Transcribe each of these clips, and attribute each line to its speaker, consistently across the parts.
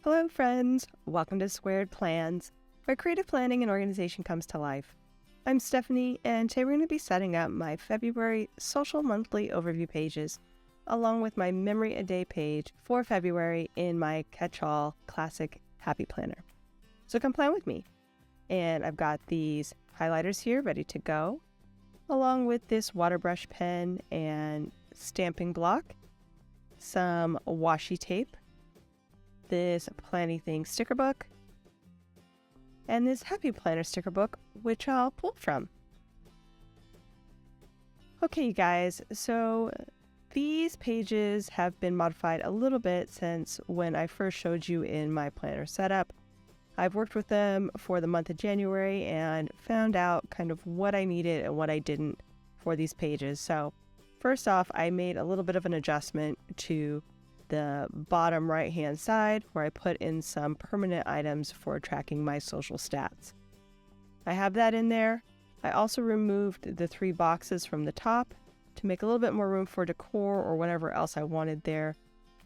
Speaker 1: Hello friends, welcome to Squaird Plans, where creative planning and organization comes to life. I'm Stephanie, and today we're going to be setting up my February social monthly overview pages, along with my memory a day page for February in my catch-all classic happy planner. So come plan with me. And I've got these highlighters here ready to go, along with this water brush pen and stamping block, some washi tape, this Planny Thing sticker book, and this Happy Planner sticker book, which I'll pull from. Okay, you guys, so these pages have been modified a little bit since when I first showed you in my planner setup. I've worked with them for the month of January and found out kind of what I needed and what I didn't for these pages. So first off, I made a little bit of an adjustment to the bottom right hand side where I put in some permanent items for tracking my social stats. I have that in there. I also removed the 3 boxes from the top to make a little bit more room for decor or whatever else I wanted there,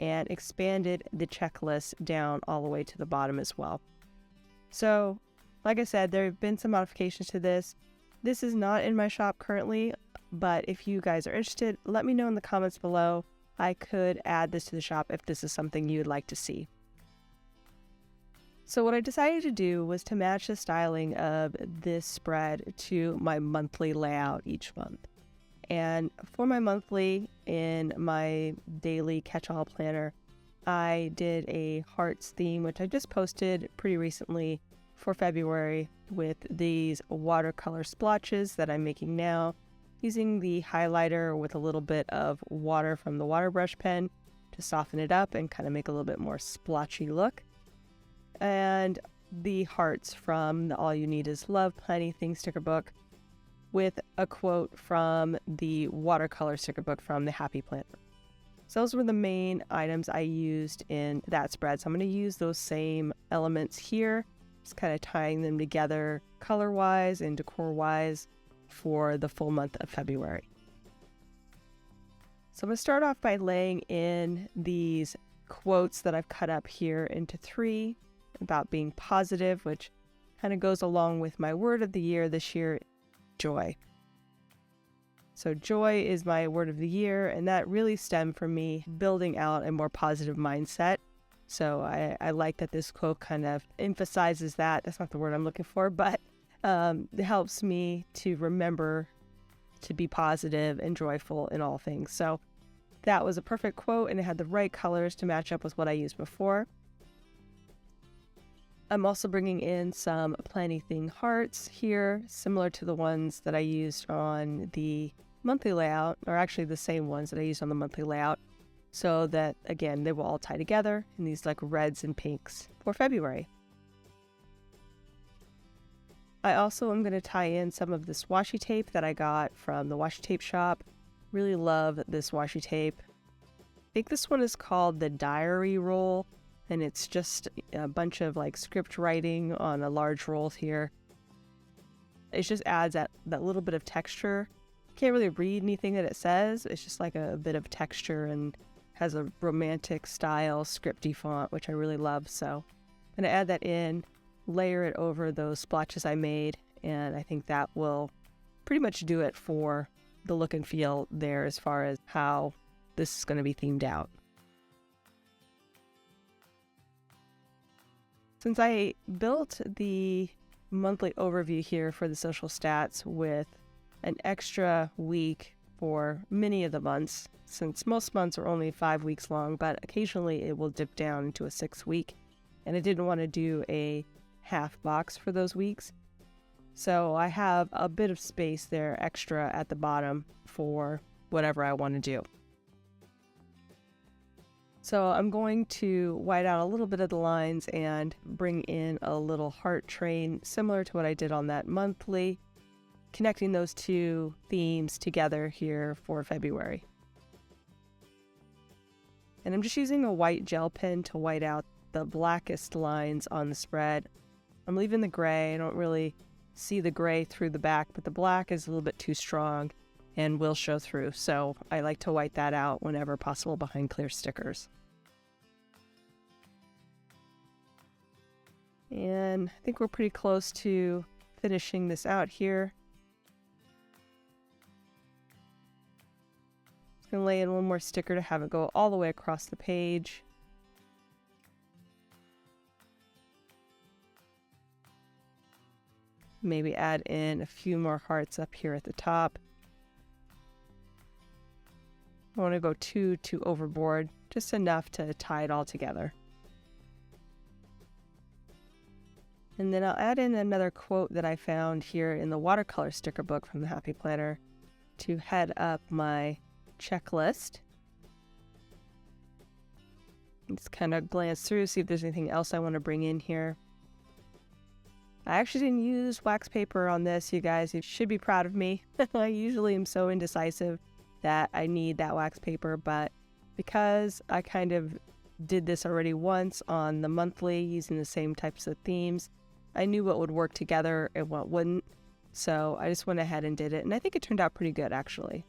Speaker 1: and expanded the checklist down all the way to the bottom as well. So like I said, there have been some modifications to this. This is not in my shop currently, but if you guys are interested, let me know in the comments below. I could add this to the shop if this is something you'd like to see. So what I decided to do was to match the styling of this spread to my monthly layout each month. And for my monthly in my daily catch-all planner, I did a hearts theme, which I just posted pretty recently for February with these watercolor splotches that I'm making now, using the highlighter with a little bit of water from the water brush pen to soften it up and kind of make a little bit more splotchy look. And the hearts from the All You Need Is Love Planny Thing sticker book with a quote from the watercolor sticker book from the Happy Planner. So those were the main items I used in that spread. So I'm going to use those same elements here, just kind of tying them together color-wise and decor-wise for the full month of February. So I'm going to start off by laying in these quotes that I've cut up here into 3 about being positive, which kind of goes along with my word of the year this year, joy. So joy is my word of the year, and that really stemmed from me building out a more positive mindset. So I like that this quote kind of emphasizes that. That's not the word I'm looking for, but it helps me to remember to be positive and joyful in all things. So that was a perfect quote, and it had the right colors to match up with what I used before. I'm also bringing in some Planny Thing hearts here, similar to the ones that I used on the monthly layout, or actually the same ones that I used on the monthly layout, so that, again, they will all tie together in these like reds and pinks for February. I also am going to tie in some of this washi tape that I got from the washi tape shop. Really love this washi tape. I think this one is called the Diary Roll, and it's just a bunch of like script writing on a large roll here. It just adds that little bit of texture. Can't really read anything that it says. It's just like a bit of texture and has a romantic style scripty font, which I really love. So I'm going to add that in, layer it over those splotches I made, and I think that will pretty much do it for the look and feel there as far as how this is going to be themed out. Since I built the monthly overview here for the social stats with an extra week for many of the months, since most months are only 5 weeks long, but occasionally it will dip down into a 6th week, and I didn't want to do a half box for those weeks. So I have a bit of space there extra at the bottom for whatever I want to do. So I'm going to white out a little bit of the lines and bring in a little heart train similar to what I did on that monthly, connecting those 2 themes together here for February. And I'm just using a white gel pen to white out the blackest lines on the spread. I'm leaving the gray. I don't really see the gray through the back, but the black is a little bit too strong and will show through. So I like to white that out whenever possible behind clear stickers. And I think we're pretty close to finishing this out here. Just gonna lay in one more sticker to have it go all the way across the page. Maybe add in a few more hearts up here at the top. I don't want to go too overboard, just enough to tie it all together. And then I'll add in another quote that I found here in the watercolor sticker book from the Happy Planner to head up my checklist. Just kind of glance through, see if there's anything else I want to bring in here. I actually didn't use wax paper on this, you guys. You should be proud of me. I usually am so indecisive that I need that wax paper, but because I kind of did this already once on the monthly using the same types of themes, I knew what would work together and what wouldn't. So I just went ahead and did it, and I think it turned out pretty good actually.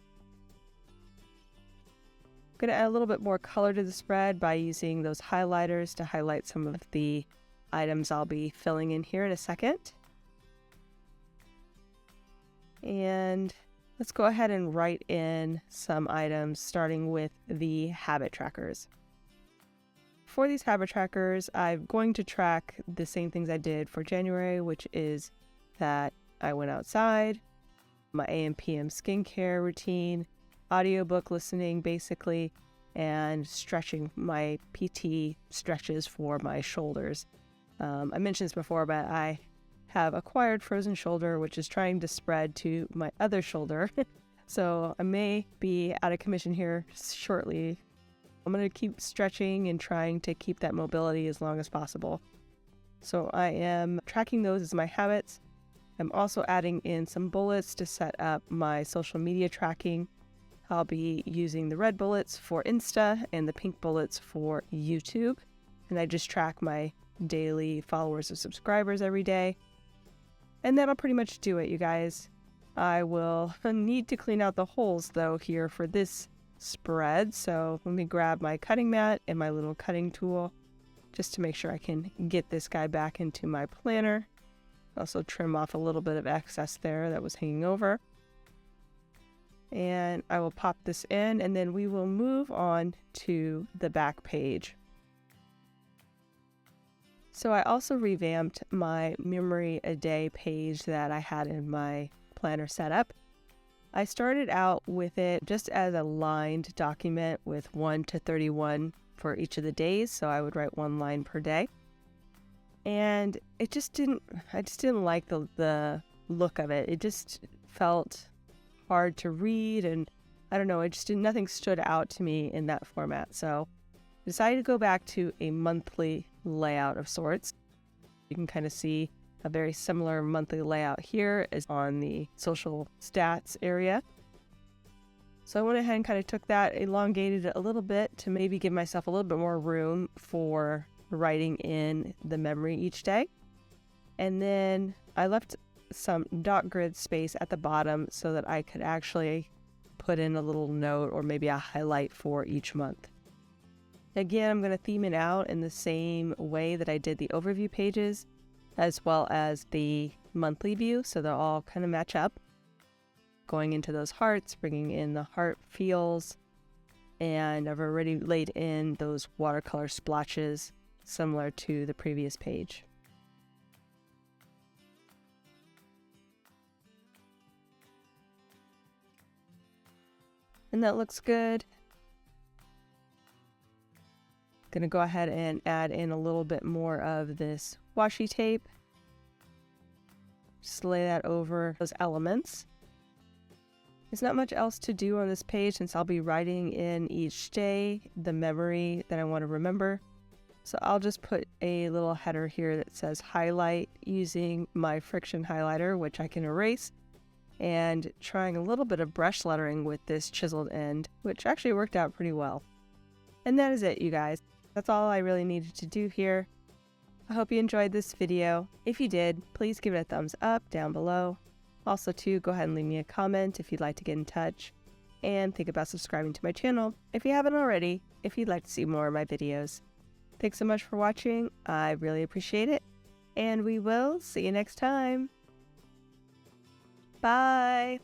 Speaker 1: I'm going to add a little bit more color to the spread by using those highlighters to highlight some of the items I'll be filling in here in a second. And let's go ahead and write in some items, starting with the habit trackers. For these habit trackers, I'm going to track the same things I did for January, which is that I went outside, my AM PM skincare routine, audiobook listening basically, and stretching, my PT stretches for my shoulders. I mentioned this before, but I have acquired frozen shoulder, which is trying to spread to my other shoulder. So I may be out of commission here shortly. I'm going to keep stretching and trying to keep that mobility as long as possible. So I am tracking those as my habits. I'm also adding in some bullets to set up my social media tracking. I'll be using the red bullets for Insta and the pink bullets for YouTube. And I just track my daily followers or subscribers every day. And that'll pretty much do it, you guys. I will need to clean out the holes though here for this spread. So let me grab my cutting mat and my little cutting tool just to make sure I can get this guy back into my planner. Also trim off a little bit of excess there that was hanging over. And I will pop this in, and then we will move on to the back page. So I also revamped my memory a day page that I had in my planner setup. I started out with it just as a lined document with 1 to 31 for each of the days, so I would write 1 line per day. And I just didn't like the look of it. It just felt hard to read, and I don't know, nothing stood out to me in that format. So I decided to go back to a monthly layout of sorts. You can kind of see a very similar monthly layout here as on the social stats area. So I went ahead and kind of took that, elongated it a little bit to maybe give myself a little bit more room for writing in the memory each day. And then I left some dot grid space at the bottom so that I could actually put in a little note or maybe a highlight for each month. Again, I'm going to theme it out in the same way that I did the overview pages as well as the monthly view, so they'll all kind of match up. Going into those hearts, bringing in the heart feels, and I've already laid in those watercolor splotches similar to the previous page. And that looks good. Gonna go ahead and add in a little bit more of this washi tape. Just lay that over those elements. There's not much else to do on this page since I'll be writing in each day the memory that I want to remember. So I'll just put a little header here that says highlight using my friction highlighter, which I can erase, and trying a little bit of brush lettering with this chiseled end, which actually worked out pretty well. And that is it, you guys. That's all I really needed to do here. I hope you enjoyed this video. If you did, please give it a thumbs up down below. Also too, go ahead and leave me a comment if you'd like to get in touch. And think about subscribing to my channel if you haven't already, if you'd like to see more of my videos. Thanks so much for watching. I really appreciate it. and we will see you next time. Bye!